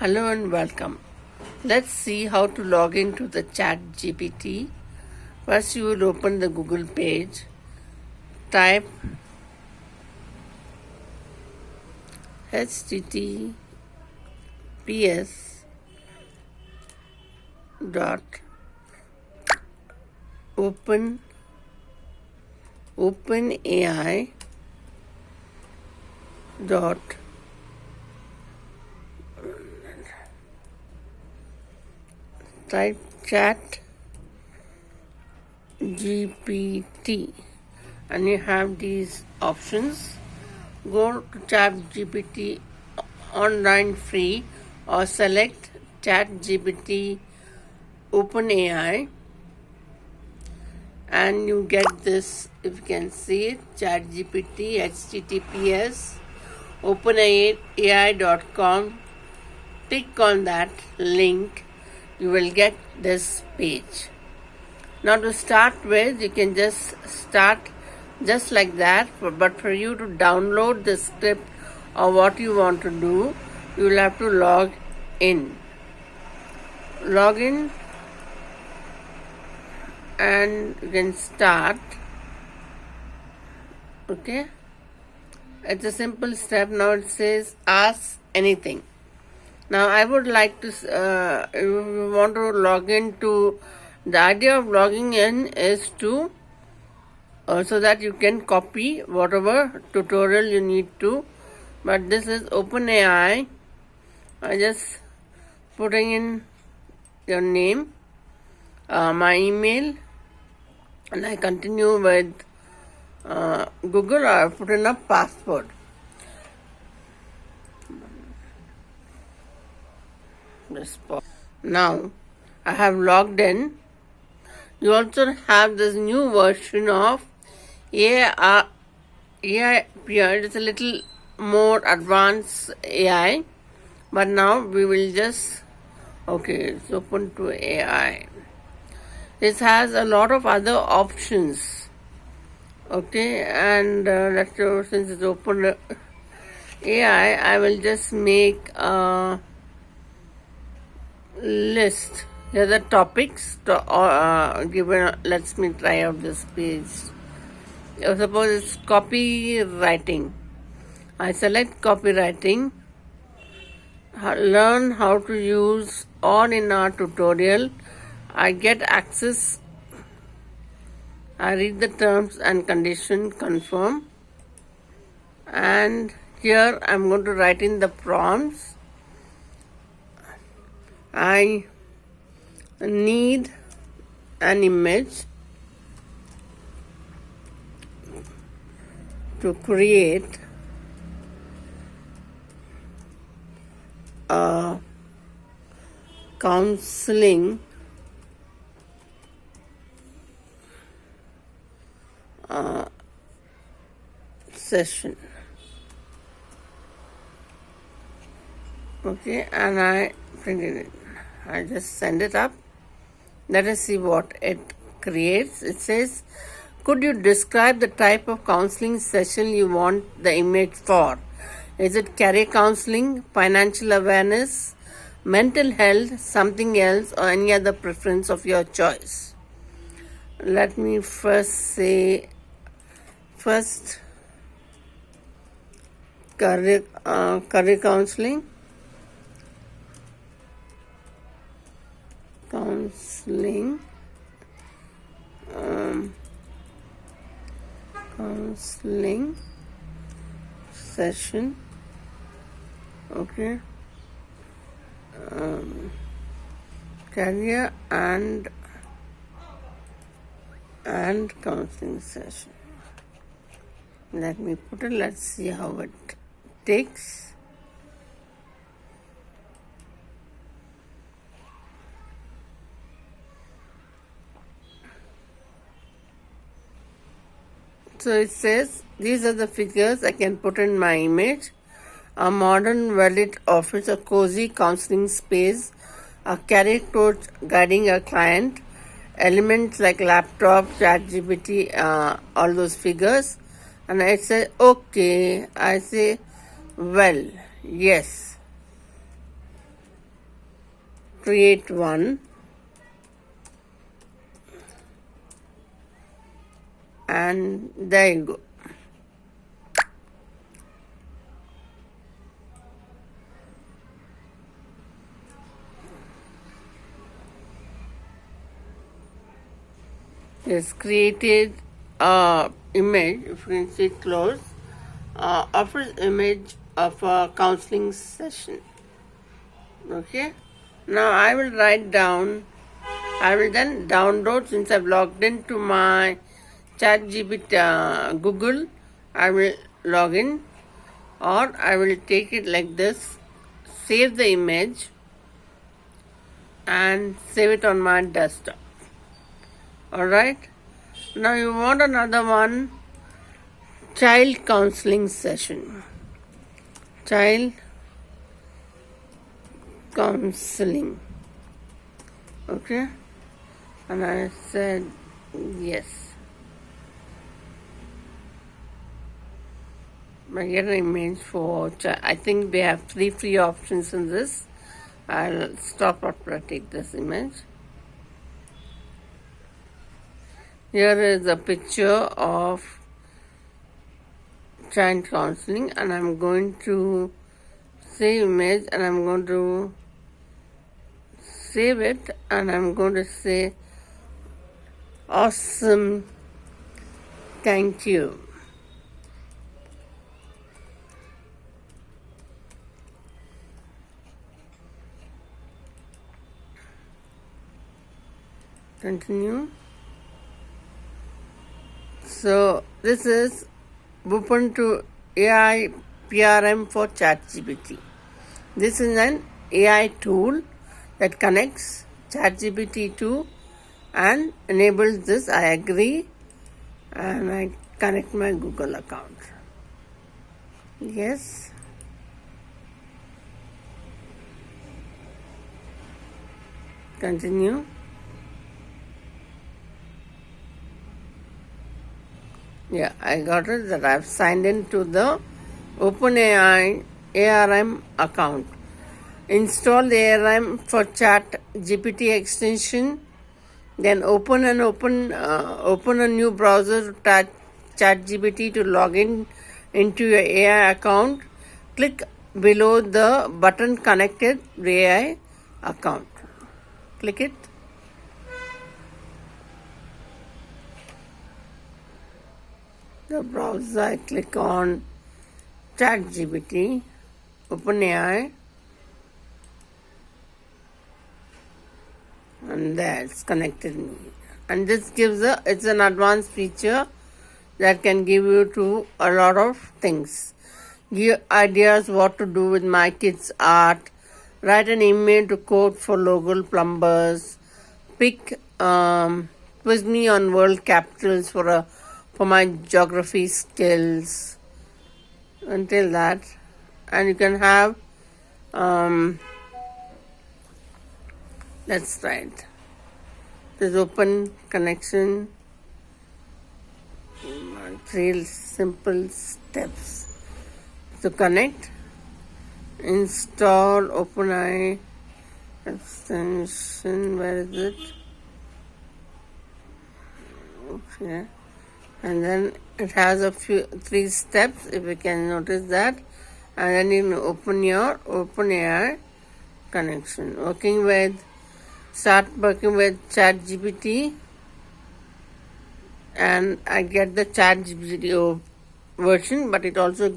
Hello and welcome. Let's see how to log into the chatgpt. First, you will open the Google page. Type https dot openai dot type chat GPT and you have these options. Go to chatgpt online free or select chatgpt OpenAI and you get this. If you can see it, chatgpt https openai.com. Click on that link, you will get this page. Now to start with, you can just start just like that, but for you to download the script or what you want to do, you will have to log in. Log in and you can start. Okay, it's a simple step. Now it says ask anything. Now I would like to, if you want to log into, the idea of logging in is to, so that you can copy whatever tutorial you need to. But this is OpenAI. I just putting in your name, my email, and I continue with Google. I put in a password. Now I have logged in. You also have this new version of AI appeared. It's a little more advanced AI, but now we will just, okay, it's open to AI. This has a lot of other options. Okay, and let's go, since it's open AI, I will just make a list. Here are the topics given. Let me try out this page. Suppose it's copywriting. I select copywriting. Learn how to use on in our tutorial. I get access. I read the terms and condition, confirm. And here I'm going to write in the prompts. I need an image to create a counseling session. Okay, and I printed it. I just send it up. Let us see what it creates. It says, could you describe the type of counseling session you want the image for? Is it career counseling, financial awareness, mental health, something else, or any other preference of your choice? Let me first say, career counseling. Counseling session. Okay. Career and counseling session. Let me put it. Let's see how it takes. So it says, these are the figures I can put in my image. A modern well-lit office, a cozy counseling space, a career coach guiding a client, elements like laptop, chatgpt, all those figures. And I say, okay. I say, well, yes. create one, and there you go. It's created image, if you can see close, offers image of a counseling session. Okay. Now I will write down, I will then download, since I've logged into my chatgpt Google, I will log in, or I will take it like this, save the image and save it on my desktop. Alright. Now you want another one, child counseling session. Child counseling. Okay. And I said yes. I get an image for I think they have 3 free options in this. I'll stop after I take this image. Here is a picture of child counseling, and I'm going to save image, and I'm going to save it, and I'm going to say awesome, thank you. Continue. So this is Ubuntu AI PRM for ChatGPT. This is an AI tool that connects ChatGPT to and enables this. I agree, and I connect my Google account. Yes. Continue. Yeah, I got it that I've signed into the OpenAI ARM account. Install the ARM for ChatGPT extension. Then open a new browser to ChatGPT to log in into your AI account. Click below the button connected the AI account. Click it. The browser, I click on ChatGPT, OpenAI, and there it's connected me. And this gives it's an advanced feature that can give you to a lot of things. Give ideas what to do with my kids' art, write an email to quote for local plumbers, pick quiz me on world capitals for my geography skills, until that. And you can have let's try it. This open connection, 3 simple steps to connect. Install OpenAI extension. Where is it? Okay. And then it has 3 steps, if you can notice that. And then you open your OpenAI connection. Start working with ChatGPT, and I get the ChatGPT version, but it also